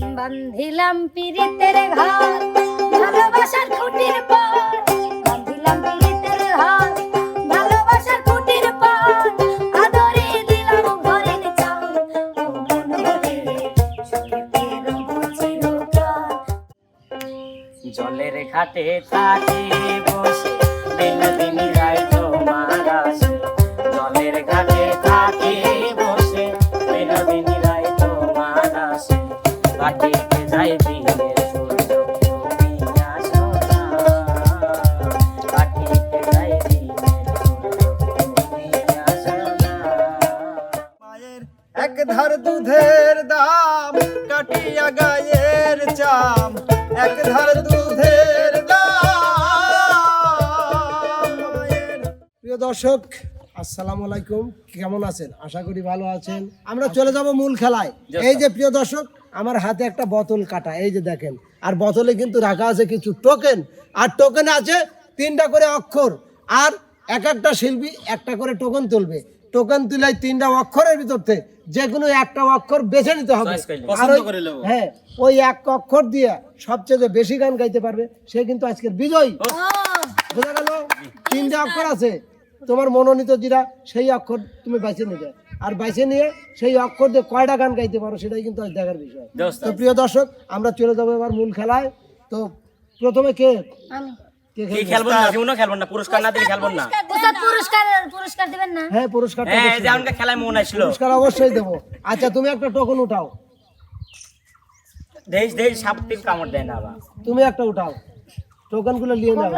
বান্ধিলাম পিরিতের ঘর ভালোবাসার খুঁটির পর, বান্ধিলাম পিরিতের ঘর ভালোবাসার খুঁটির পর, আদরে দিলাম ঘরের চাল ও মন ভরে সুখে রব চিরকাল। জলের ঘাটে থাকি বসে বিনোদিনী রায় তোমার আসে, জলের ঘাটে থাকি বসে বিনোদিনী রায় তোমার আসে, ঘাটিতে যাই দিনের সূর্য তুমি আসো না, ঘাটিতে যাই দিনের সূর্য তুমি আসো না। মায়ের এক ধার দুধের দাম কাটিয়া গায়ের চাম, এক ধার দুধের দাম মায়ের। প্রিয় দর্শক আসসালামু আলাইকুম, কেমন আছেন? আশা করি ভালো আছেন। আমরা চলে যাব মূল খেলায়। এই যে প্রিয় দর্শক, আমার হাতে একটা বোতল কাটা, এই যে দেখেন, আর বোতলে কিন্তু রাখা আছে কিছু টোকেন, আর টোকেনে আছে 3টা করে অক্ষর, আর এক একটা শিল্পী একটা করে টোকেন তুলবে। টোকেন তুলে 3টা অক্ষরের ভিতর থেকে যে কোনো একটা অক্ষর বেছে নিতে হবে, আর হ্যাঁ ওই এক অক্ষর দিয়ে সবচেয়ে বেশি গান গাইতে পারবে সে কিন্তু আজকের বিজয়ী। বোঝা গেল? 3টা অক্ষর আছে, তোমার মনোনীত যেটা সেই অক্ষর তুমি বেছে নিবে, আর বেছে নিয়ে সেই অক্ষর দিয়ে কয়টা গান গাইতে পারো সেটাই কিন্তু আজ দেখার বিষয়। তো প্রিয় দর্শক, আমরা চলে যাবো এবার মূল খেলায়। তো প্রথমে কে আমি কি খেলবো না, জীবনও খেলবো না, পুরস্কার না দিলে খেলবো না। ওস্তাদ পুরস্কার দিবেন না? হ্যাঁ পুরস্কার হ্যাঁ, এই যে আমাকে খেলায় মন আসলো, পুরস্কার অবশ্যই দেবো। আচ্ছা তুমি একটা টোকেন উঠাও, দেশ দেশ সাপটির কামড় দেয় না আবার। তুমি একটা উঠাও, টোকেন গুলো নিয়ে যাও,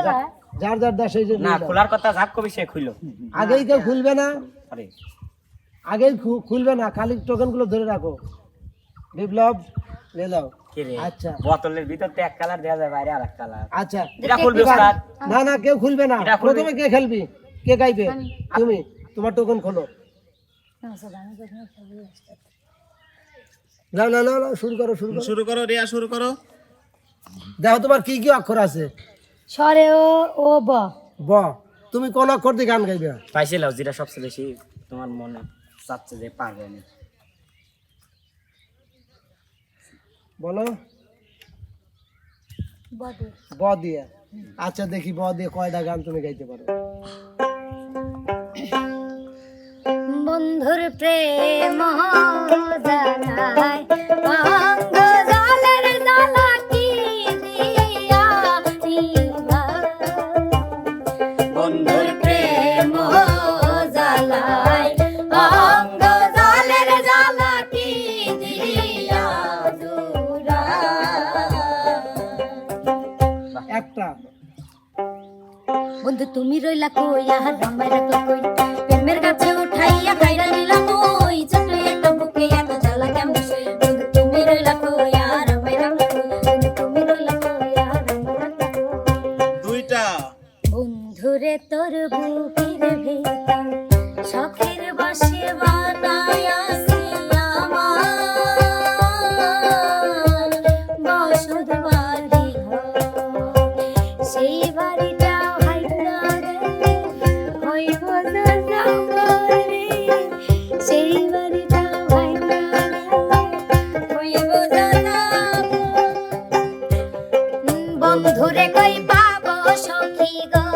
যার যার দেশ এই যে না, খোলার কথা যাক কবি সে খুললো। আগেই কেউ খুলবে না, আরে আগেই খুলবে না, খালি টোকেন গুলো ধরে রাখো। বিপ্লব লে দাও। কি রে, আচ্ছা বোতলের ভিতর তো এক কালার দেয়া যায়, বাইরে আরেক কালার। আচ্ছা এটা খুলবে উস্তাদ? না না কেউ খুলবে না, এটা খুলবে। প্রথমে কে খেলবি, কে গাইবে? তুমি, তোমার টোকেন খোলো। না ওস্তাদ, আমি কখনো খেলবো না ওস্তাদ। না না না না, শুরু করো শুরু করো শুরু করো রিয়া, শুরু করো। দেখো তোমার কি কি অক্ষর আছে। স্বরে ও ব। ব। তুমি কোন অক্ষর দিয়ে গান গাইবে? পাইছিলাম যেটা সবচেয়ে বেশি তোমার মনে চাচ্ছে যে পারবে না। বলো। বদে। ব দিয়ে। আচ্ছা দেখি ব দিয়ে কয়টা গান তুমি গাইতে পারো। বন্ধুর প্রেম জানাই অঙ্গ জলের জ্বালা কি দিয়া নিভা, বন্ধুর প্রেম জ্বালাই অঙ্গ জলের জ্বালা কি দিয়া জুড়া। একটা। বন্ধু তুমি রইলা কই আর আমায় রাখলা কই, প্রেমের গাছে উঠাইয়া কাইরা নিলা কই, ছোট একটা বুকে এত জ্বালা কেমনে সই। বন্ধু তুমি রইলা কই আর আমায় রাখলা কই, বন্ধু তুমি রইলা কই আর আমায় রাখলা কই। 2টা। বন্ধুরে তোর বুকের ভেতর শখের বাসি বানায়াছি আমার, বসত বাড়ি ঘর, সেই বাড়িটা ভাইরা রে হইব না জঙ্গলে, সেই বাড়িটা ভাইরা রে হইব না জঙ্গলে। বন্ধুরে কই পাবো সখী গো,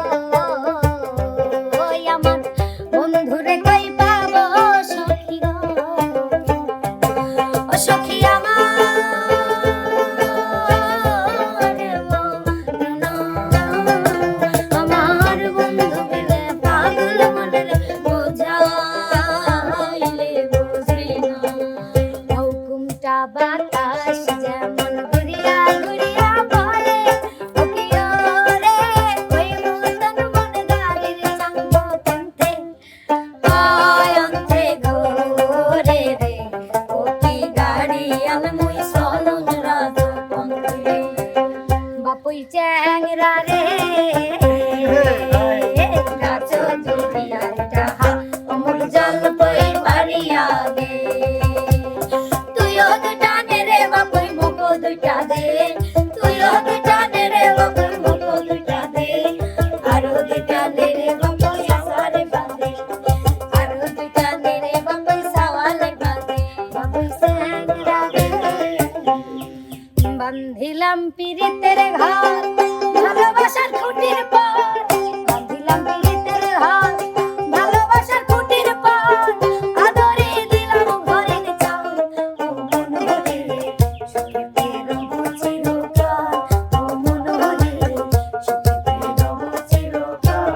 ওই আমার বন্ধুরে কই পাবো সখী গো, ও সখী আমার বন্ধু বিলে পাগল মনের বোঝাইলে বুঝি না, হুকুমটা বাতাস যেমন ঘুরিয়া ঘুরিয়া বলে, ওকিও রে ওই মতন মন গাড়ির চাঙ্গ কান্তে আয় অন্তে ঘোরে রে, ওকি গাড়ি আমি মুই সলন রাজ পন্থে, বাপুই চ্যাংরা রে গাছ জুড়িয়ার টাহা অমুক জল পই পারিয়া গে, তুইও দুটা নে রে বাপুই মুখো দুটা দে, তুইও দুটা নে রে বাপুই মুখো দুটা দে, আরো দুটা নে রে বাপুই সারে বাঁধে, আরো দুটা নে রে বাপুই সাওয়ালে বাঁধে, বাপুই চ্যাংরা রে বান্ধিলাম পিরিতের ঘর ভালোবাসার খুঁটির পর বান্ধিলাম পিরিতের ঘর ভালোবাসার খুঁটির পর আদরে দিলাম ঘরের চাল ও মনোরে সুখেতে রব চিরকাল ও মনোরে সুখেতে রব চিরকাল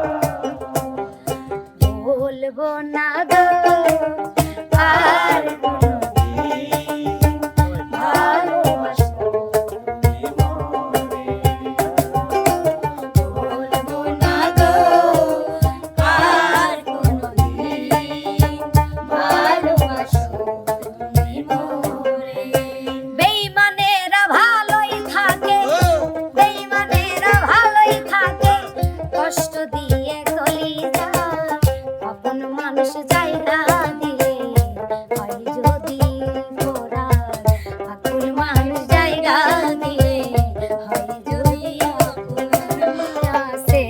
বলবো না গো আর কোনোদিন ভালোবাসবো বলবো না গো আর কোনোদিন ভালোবাসবো মোরে বেঈমানেরা ভালোই থাকে বেঈমানেরা ভালোই থাকে কষ্ট দিয়ে কলিজা আপন মানুষ জায়গা দিলে হয় যদি তোরার আপন মানুষ জায়গা দিলে হয় যদি আসে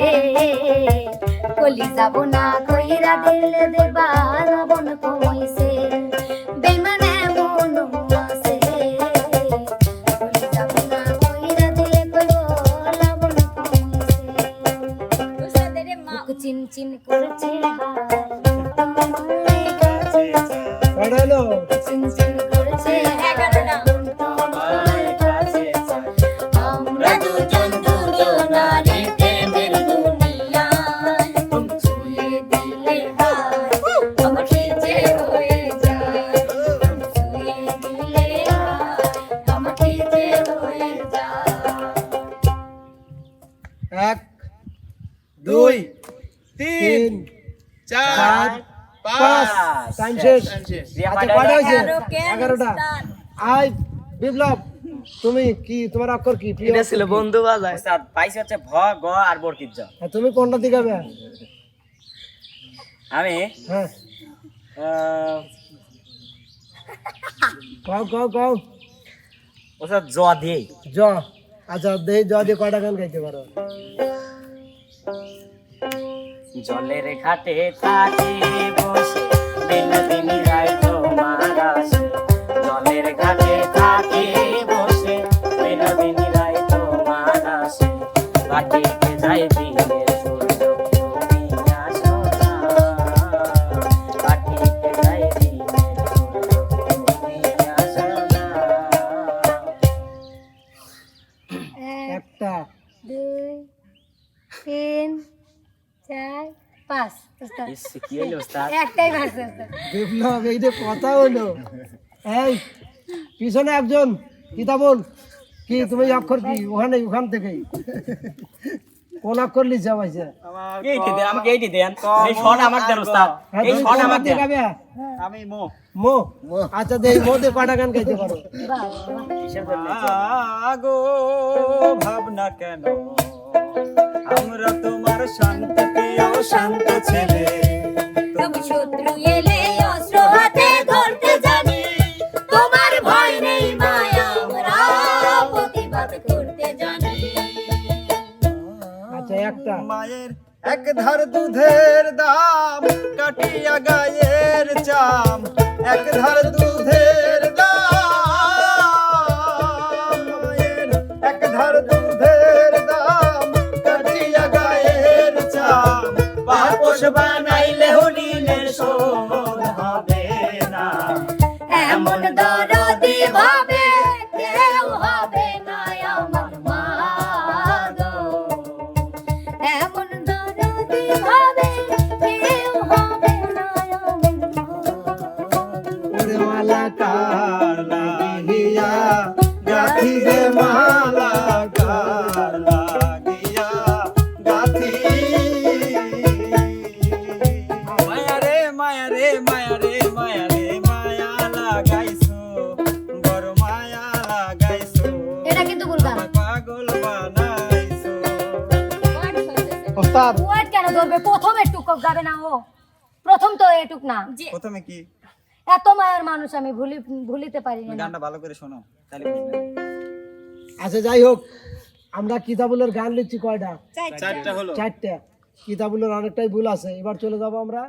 কলি যাব না কইরা দিলে দেবা লবণ কইছে বেমানে মন আছে কলি যাব না কইরা দিলে কইব লবণ কইছে বুক চিন চিন করছে কয়টা হলো? চিন চিন করছে 11টা আমরা দুজন দুজনারে প্রেমের দুনিয়ায় ছুঁয়ে দিলে হায় আমার খিচে হয়ে যায় ছুঁয়ে দিলে হায় আমার খিচে হয়ে যায় 1 2 3 4 5 5 টাইম শেষ। শেষ। আচ্ছা কয়টা হয়েছে? 11টা 11টা। আই বিপ্লব তুমি কি তোমার অক্ষর কি প্রিয় এটা অক্ষর ছিল কি? বন্ধু বাজায় ওস্তাদ পাইছে হচ্ছে ভ গ আর বর্কিত জ হ্যাঁ, তুমি কোনটা দিকাবে? আমি হ্যাঁ আহ, কও ওস্তাদ জ দেই জ আচ্ছা দেই জ দিয়ে কয়টা গান গাইতে পারো? জলের ঘাটে থাকি বসে বিনোদিনী রায় তোমার আসে জলের ঘাটে থাকি বসে বিনোদিনী রায় তোমার আসে ঘাটিতে যাই দিনের সূর্য তুমি আসো না ঘাটিতে যাই দিনের সূর্য তুমি আসো না একটা 2 3 4 5 উস্তাদ ইস কি হলো ওস্তাদ একটাই ভাষা উস্তাদ বিপ্লব এইটা কথা হলো এই পিছনে একজন কিতাবুল কি তুমি অক্ষর কি ওখান থেকেই কোন অক্ষর লিখা পাইছে? এইটি দেন আমাকে এইটি দেন এই শট আমাকে দেন ওস্তাদ হ্যাঁ, এই তুমি শট কোনটা আমাকে দিয়ে দেন গাবে? আমি মো মো আচ্ছা দেই মো দিয়ে কয়টা গান গাইতে পারো? বাহ কিসের বললে আগো ভাবনা কেন আমরা তোমার শান্ত প্রিয় শান্ত ছেলে তবে শত্রু এলে অস্ত্র হাতে ধরতে জানি তোমার ভয় নেই মায়া আমরা প্রতিবাদ করতে জানি আচ্ছা একটা মায়ের এক ধার দুধের দাম কাটিয়া গায়ের চাম এক ধার দুধের দাম মায়ের এক ধার দুধের দাম কাটিয়া গায়ের চাম পাপোশ বানাইলে হরিণের শোধ হবে না এমন দরদি ভাবে কেউ হবে না আমার মা গো এমন দরদি ভাবে কেউ হবে না আমার মা ওরে মালা কার লাগিয়া গাথিবে মালা কার লাগিয়া গাথি মায়া রে মায়া রে মায়া রে মায়া রে মায়া লাগাইছো বড় মায়া লাগাইছো এটা কিন্তু ভুল গান পাগল বানাইছো ওস্তাদ ওয়ার্ড কেন ধরবে প্রথম একটু গাবে না ও প্রথম তো এটুক না প্রথমে কি এত মায়ের মানুষ আমি ভুলিতে পারি না গানটা ভালো করে শোনো তাহলে বুঝবে আচ্ছা যাই হোক আমরা কিতাবুলের গান লিখছি কয়টা? 4টা হলো 4টা। কিতাবুলের অনেকটাই ভুল আছে, এবার চলে যাবো আমরা